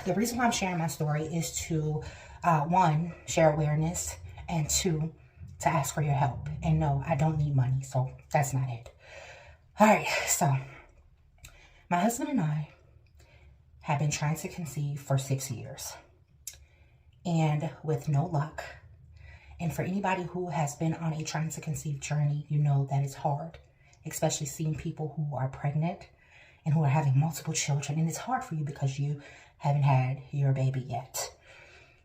the reason why I'm sharing my story is to, one, share awareness, and two, to ask for your help. And no, I don't need money, so that's not it. All right, so my husband and I have been trying to conceive for 6 years, and with no luck. And for anybody who has been on a trying to conceive journey, you know that it's hard, especially seeing people who are pregnant and who are having multiple children. And it's hard for you because you haven't had your baby yet.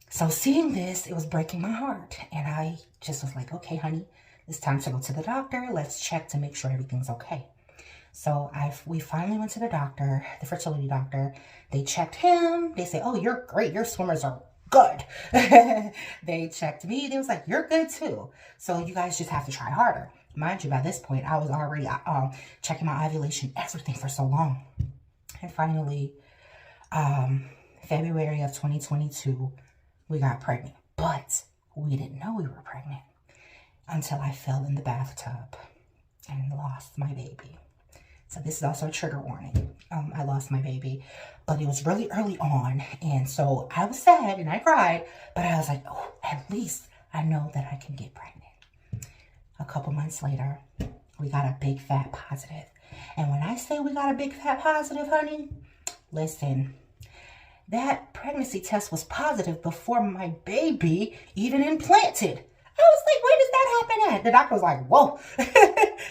So seeing this, it was breaking my heart. And I just was like, okay, honey, it's time to go to the doctor. Let's check to make sure everything's okay. So we finally went to the doctor, the fertility doctor. They checked him. They said, oh, you're great. Your swimmers are good. They checked me. They was like, you're good too. So you guys just have to try harder. Mind you, by this point, I was already checking my ovulation, everything for so long. And finally, February of 2022, we got pregnant. But we didn't know we were pregnant until I fell in the bathtub and lost my baby. So this is also a trigger warning. I lost my baby, but it was really early on. And so I was sad and I cried, but I was like, oh, at least I know that I can get pregnant. A couple months later, we got a big fat positive. And when I say we got a big fat positive, honey, listen, that pregnancy test was positive before my baby even implanted. I was like, where does that happen at? The doctor was like, whoa.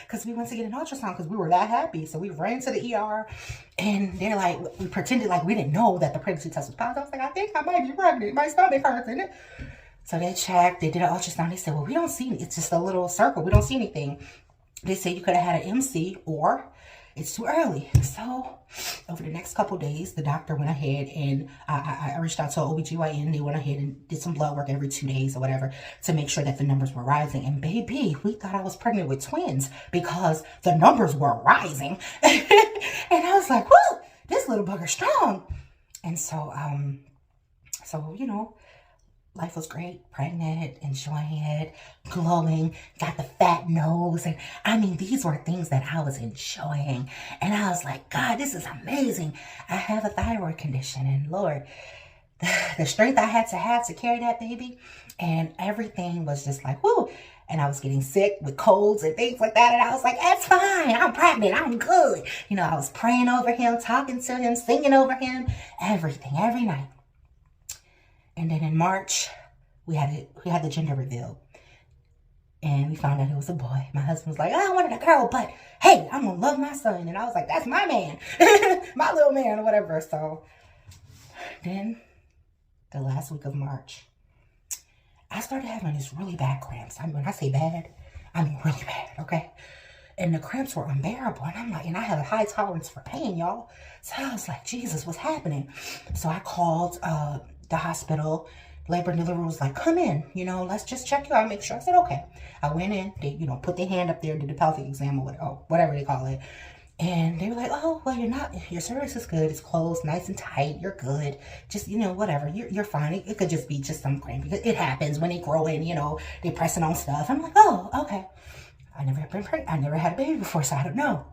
Because we went to get an ultrasound because we were that happy. So we ran to the ER and they're like, we pretended like we didn't know that the pregnancy test was positive. I was like, I think I might be pregnant. My stomach hurts, isn't it? So they checked, they did an ultrasound. They said, well, we don't see, it's just a little circle. We don't see anything. They said you could have had an MC or it's too early. So over the next couple days, the doctor went ahead and I reached out to an OBGYN. They went ahead and did some blood work every 2 days or whatever to make sure that the numbers were rising. And baby, we thought I was pregnant with twins because the numbers were rising. And I was like, whoo, this little bugger's strong. And so, you know, life was great, pregnant, enjoying it, glowing, got the fat nose. And I mean, these were things that I was enjoying. And I was like, God, this is amazing. I have a thyroid condition. And Lord, the strength I had to carry that baby. And everything was just like, whoo. And I was getting sick with colds and things like that. And I was like, that's fine. I'm pregnant. I'm good. You know, I was praying over him, talking to him, singing over him, everything, every night. And then in March, we had the gender reveal. And we found out it was a boy. My husband was like, I wanted a girl, but hey, I'm going to love my son. And I was like, that's my man, my little man or whatever. So then the last week of March, I started having these really bad cramps. I mean, when I say bad, I mean really bad, okay? And the cramps were unbearable. And I'm like, and I have a high tolerance for pain, y'all. So I was like, Jesus, what's happening? So I called the hospital. Labor and delivery was like, come in, you know, let's just check you out, make sure. I said, okay. I went in, they, you know, put their hand up there, did the pelvic exam or whatever they call it. And they were like, oh, well, your cervix is good. It's closed, nice and tight. You're good. Just, you know, whatever. You're fine. It could just be just some cramp. It happens when they grow in, you know, they're pressing on stuff. I'm like, oh, okay. I never had a baby before, so I don't know.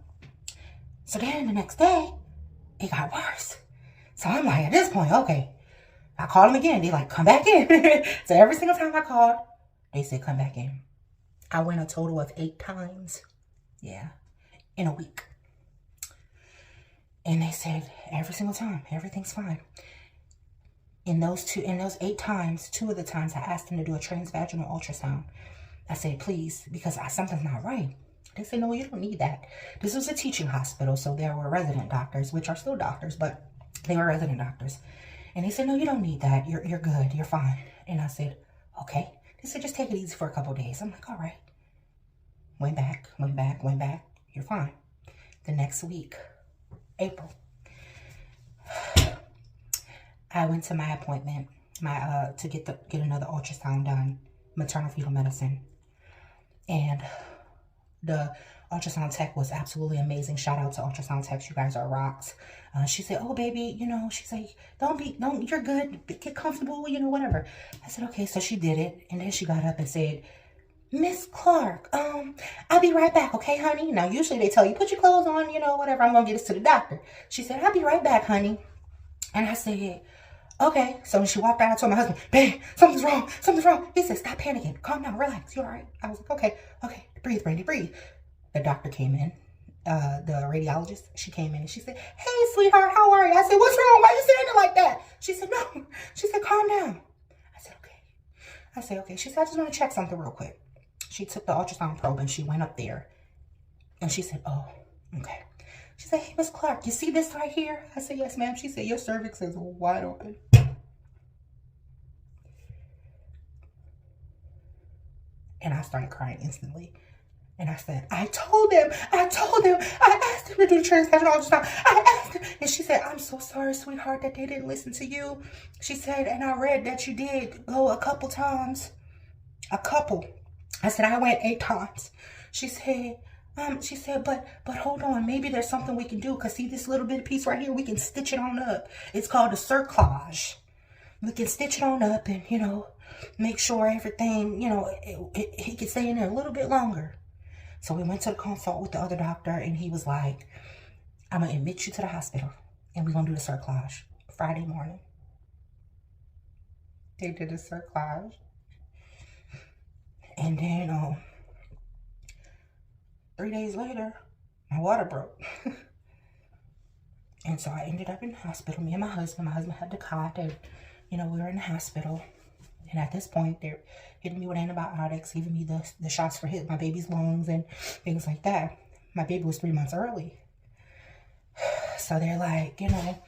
So then the next day, it got worse. So I'm like, at this point, okay. I called them again. They like, come back in. So every single time I called, they said, come back in. I went a total of 8 times. Yeah. In a week. And they said, every single time, everything's fine. In those 8 times, 2 of the times I asked them to do a transvaginal ultrasound. I said, please, because something's not right. They said, no, you don't need that. This was a teaching hospital, so there were resident doctors, which are still doctors, but they were resident doctors. And they said, no, you don't need that. You're good. You're fine. And I said, okay. They said, just take it easy for a couple of days. I'm like, all right. Went back. You're fine. The next week, April, I went to my appointment to get another ultrasound done, maternal fetal medicine. And the ultrasound tech was absolutely amazing. Shout out to ultrasound techs. You guys are rocks. She said, oh, baby, you know, she's like, you're good. Get comfortable, you know, whatever. I said, okay. So she did it. And then she got up and said, Miss Clarke, I'll be right back. Okay, honey. Now, usually they tell you, put your clothes on, you know, whatever. I'm going to get us to the doctor. She said, I'll be right back, honey. And I said, Okay. So when she walked out, I told my husband, babe, something's wrong. Something's wrong. He said, stop panicking. Calm down. Relax. You all right? I was like, okay. Okay. Breathe, Brandy. Breathe. The doctor came in. The radiologist, she came in and she said, hey, sweetheart, how are you? I said, what's wrong? Why are you saying it like that? She said, no. She said, calm down. I said, okay. I said, okay. She said, I just want to check something real quick. She took the ultrasound probe and she went up there. And she said, oh, okay. She said, hey, Miss Clarke, you see this right here? I said, yes, ma'am. She said, your cervix is wide open. And I started crying instantly. And I said, I told them, I asked them to do the transvaginal ultrasound. I asked them. And she said, I'm so sorry, sweetheart, that they didn't listen to you. She said, and I read that you did go a couple times. A couple. I said, I went 8 times. She said, but hold on, maybe there's something we can do. Because see this little bit of piece right here, we can stitch it on up. It's called a cerclage. We can stitch it on up and, you know, make sure everything, you know, he can stay in there a little bit longer. So we went to the consult with the other doctor and he was like, I'm going to admit you to the hospital and we're going to do the cerclage Friday morning. They did the cerclage. And then 3 days later, my water broke. And so I ended up in the hospital, me and my husband had the cot and, you know, we were in the hospital. And at this point, they're hitting me with antibiotics, giving me the shots for hitting my baby's lungs and things like that. My baby was 3 months early. So they're like, you know,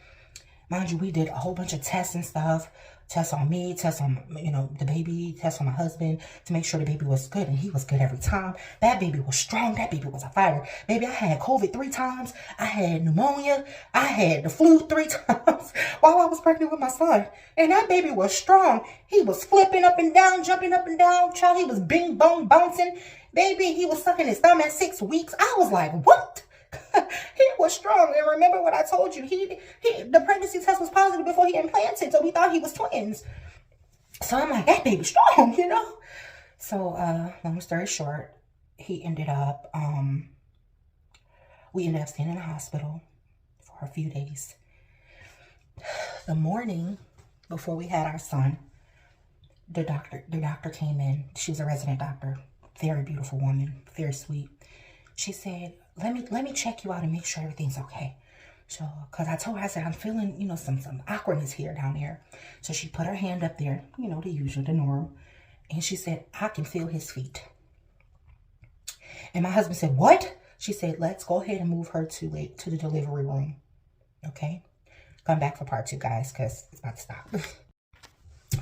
mind you, we did a whole bunch of tests and stuff. Tests on me, tests on, you know, the baby, tests on my husband to make sure the baby was good. And he was good every time. That baby was strong. That baby was a fighter. Baby, I had COVID 3 times. I had pneumonia. I had the flu 3 times while I was pregnant with my son. And that baby was strong. He was flipping up and down, jumping up and down. Child, he was bing bong bouncing. Baby, he was sucking his thumb at 6 weeks. I was like, what? He was strong. And remember what I told you, the pregnancy test was positive before he implanted, so we thought he was twins. So I'm like, that baby's strong, you know. So long story short, he ended up we ended up staying in the hospital for a few days. The morning before we had our son, the doctor came in. She was a resident doctor, very beautiful woman, very sweet. She said, let me check you out and make sure everything's okay. So, because I told her, I said, I'm feeling, you know, some awkwardness here down there. So she put her hand up there, you know, the usual, the norm. And she said, I can feel his feet. And my husband said, what? She said, let's go ahead and move her to the delivery room. Okay? Come back for part 2, guys, because it's about to stop.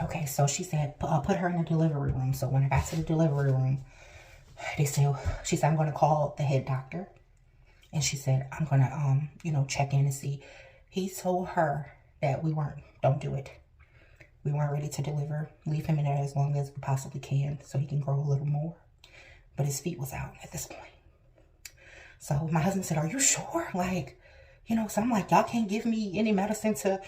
Okay, so she said, put her in the delivery room. So when I got to the delivery room, she said, I'm going to call the head doctor. And she said, I'm going to, you know, check in and see. He told her that don't do it. We weren't ready to deliver. Leave him in there as long as we possibly can so he can grow a little more. But his feet was out at this point. So my husband said, are you sure? Like, you know, so I'm like, y'all can't give me any medicine to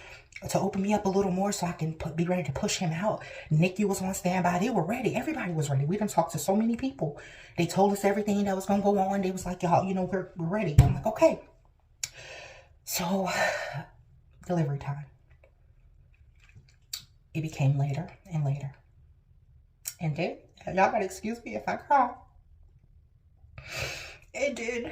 open me up a little more so I can be ready to push him out. Nikki was on standby. They were ready. Everybody was ready. We done talked to so many people. They told us everything that was going to go on. They was like, y'all, you know, we're ready. I'm like, okay. So delivery time. It became later and later. And then, y'all gotta excuse me if I cry. It did.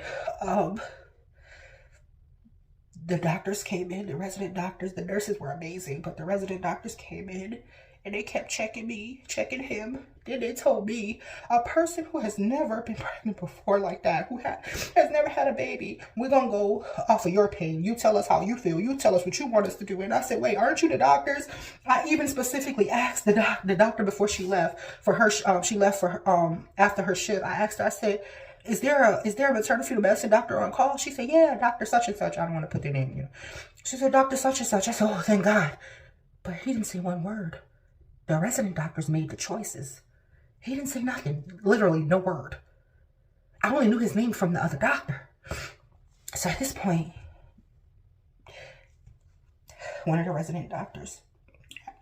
The doctors came in, the resident doctors, the nurses were amazing, but the resident doctors came in and they kept checking me, checking him. Then they told me, a person who has never been pregnant before like that, who has never had a baby, we're going to go off of your pain. You tell us how you feel. You tell us what you want us to do. And I said, wait, aren't you the doctors? I even specifically asked the doctor before she left for her, she left for her, after her shift. I asked her, I said, is there a maternal fetal medicine doctor on call? She said, yeah, Dr. such and such. I don't want to put their name here. She said, Dr. such and such. I said, oh, thank God. But he didn't say one word. The resident doctors made the choices. He didn't say nothing. Literally no word. I only knew his name from the other doctor. So at this point, one of the resident doctors,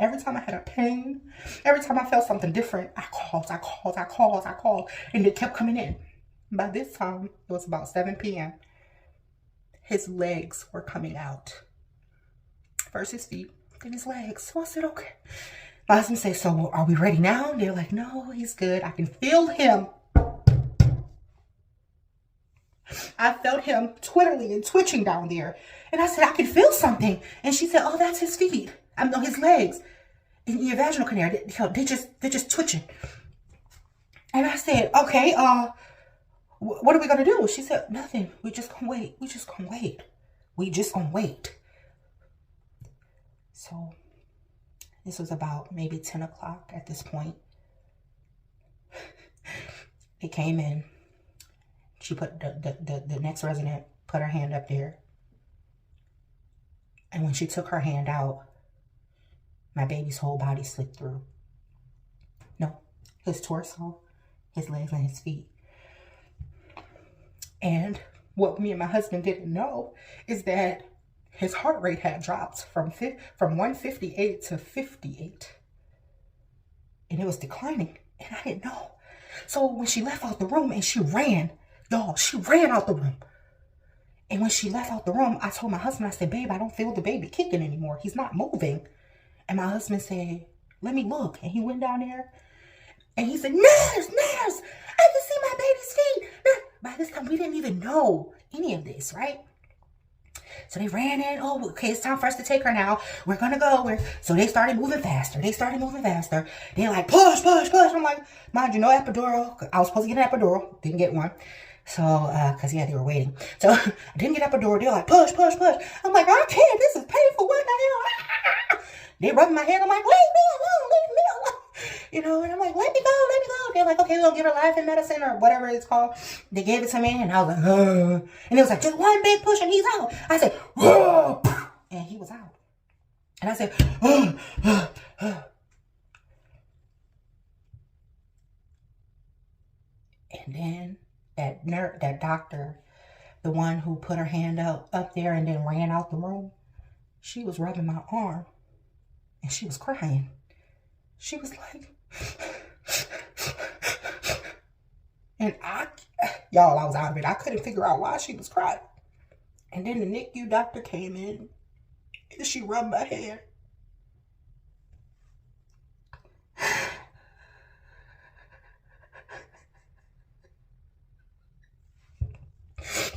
every time I had a pain, every time I felt something different, I called. And it kept coming in. By this time, it was about 7 p.m. His legs were coming out. First his feet, in his legs. So I said, okay. My husband said, so are we ready now? They're like, no, he's good. I can feel him. I felt him twiddling and twitching down there. And I said, I can feel something. And she said, oh, that's his feet. I know his legs. In your vaginal canal, they're just twitching. And I said, okay, what are we going to do? She said, nothing. We just gonna wait. We just gonna wait. We just gonna wait. So this was about maybe 10 o'clock at this point. They came in. She put the next resident put her hand up there. And when she took her hand out, my baby's whole body slipped through. No, his torso, his legs, and his feet. And what me and my husband didn't know is that his heart rate had dropped from 158 to 58. And it was declining. And I didn't know. So when she left out the room and she ran, y'all, she ran out the room. And when she left out the room, I told my husband, I said, babe, I don't feel the baby kicking anymore. He's not moving. And my husband said, let me look. And he went down there and he said, nurse, I can see my baby's feet. By this time, we didn't even know any of this, right? So they ran in. Oh, okay, it's time for us to take her now. We're going to go. So they started moving faster. They're like, push. I'm like, mind you, no epidural. I was supposed to get an epidural. Didn't get one. So, because, yeah, they were waiting. So I didn't get epidural. They're like, push. I'm like, I can't. This is painful. What the hell? They rubbing my head. I'm like, leave me alone. You know, and I'm like, let me go. They're like, okay, we'll give her laughing medicine or whatever it's called. They gave it to me, and I was like, and it was like, just one big push, and he's out. I said, and he was out. And I said, and then that doctor, the one who put her hand up there and then ran out the room, she was rubbing my arm, and she was crying. She was like, and I was out of it. I couldn't figure out why she was crying. And then the NICU doctor came in and she rubbed my hand.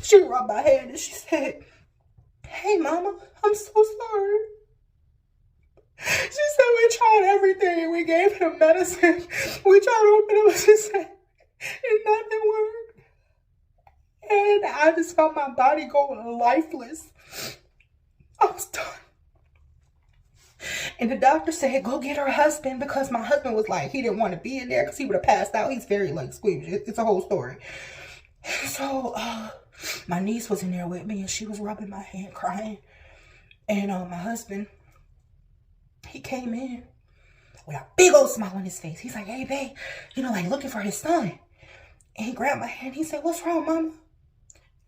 She rubbed my hand and she said, hey, mama, I'm so sorry. She said, we tried everything. We gave him medicine. We tried to open him. She said, and nothing worked. And I just felt my body going lifeless. I was done. And the doctor said, go get her husband, because my husband was like, he didn't want to be in there because he would have passed out. He's very like squeamish. It's a whole story. So my niece was in there with me and she was rubbing my hand crying. And my husband, he came in with a big old smile on his face. He's like, hey, babe, you know, like looking for his son. And he grabbed my hand. He said, what's wrong, mama?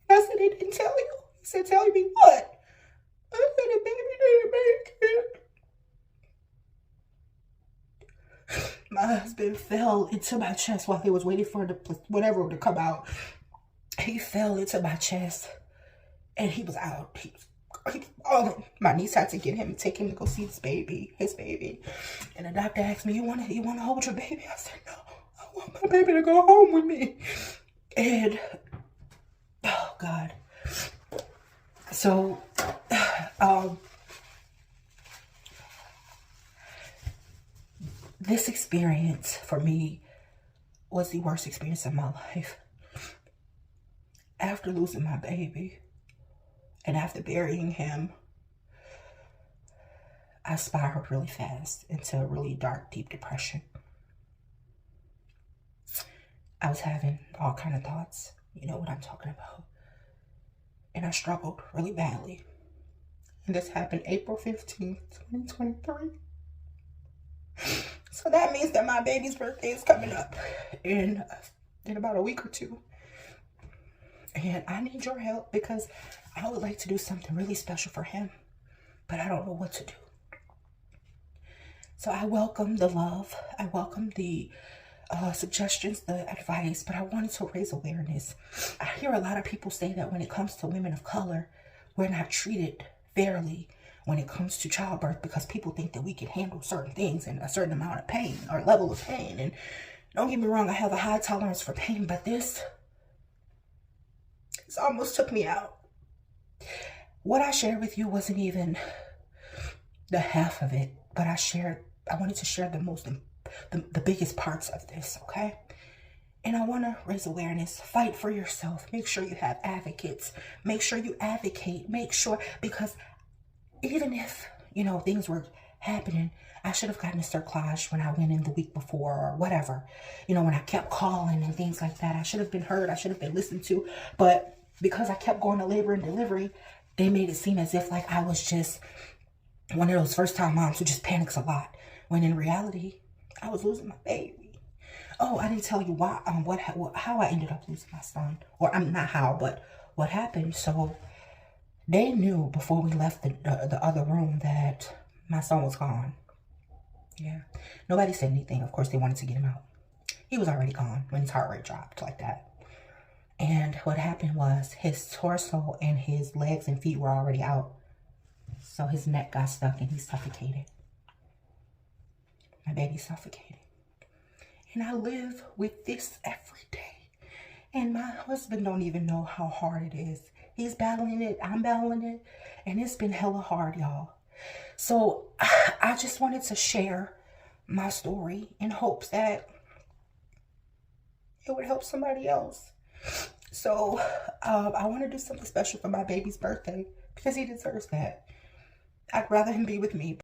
And I said, they didn't tell you. He said, tell me what? I said, the baby didn't make it. My husband fell into my chest while he was waiting for the whatever to come out. He fell into my chest and he was out. My niece had to get him, take him to go see his baby. And the doctor asked me, you want to hold your baby? I said, no, I want my baby to go home with me. And, oh God. So, this experience for me was the worst experience of my life. After losing my baby and after burying him, I spiraled really fast into a really dark, deep depression. I was having all kind of thoughts, you know what I'm talking about. And I struggled really badly. And this happened April 15th, 2023. So that means that my baby's birthday is coming up in about a week or two. And I need your help because I would like to do something really special for him, but I don't know what to do. So I welcome the love. I welcome the suggestions, the advice, but I wanted to raise awareness. I hear a lot of people say that when it comes to women of color, we're not treated fairly. when it comes to childbirth, because people think that we can handle certain things and a certain amount of pain or level of pain. And don't get me wrong, I have a high tolerance for pain, but this almost took me out. What I shared with you wasn't even the half of it, but I wanted to share the biggest parts of this, okay? And I want to raise awareness. Fight for yourself. Make sure you have advocates. Make sure you advocate. Make sure, because even if, you know, things were happening, I should have gotten a cerclage when I went in the week before or whatever. You know, when I kept calling and things like that, I should have been heard. I should have been listened to. But because I kept going to labor and delivery, they made it seem as if like I was just one of those first-time moms who just panics a lot. When in reality, I was losing my baby. Oh, I didn't tell you why, how I ended up losing my son. Or I'm not how, but what happened. So they knew before we left the other room that my son was gone. Yeah. Nobody said anything. Of course, they wanted to get him out. He was already gone when his heart rate dropped like that. And what happened was his torso and his legs and feet were already out. So his neck got stuck and he suffocated. My baby suffocated. And I live with this every day. And my husband don't even know how hard it is. He's battling it. I'm battling it. And it's been hella hard, y'all. So I just wanted to share my story in hopes that it would help somebody else. So I want to do something special for my baby's birthday because he deserves that. I'd rather him be with me.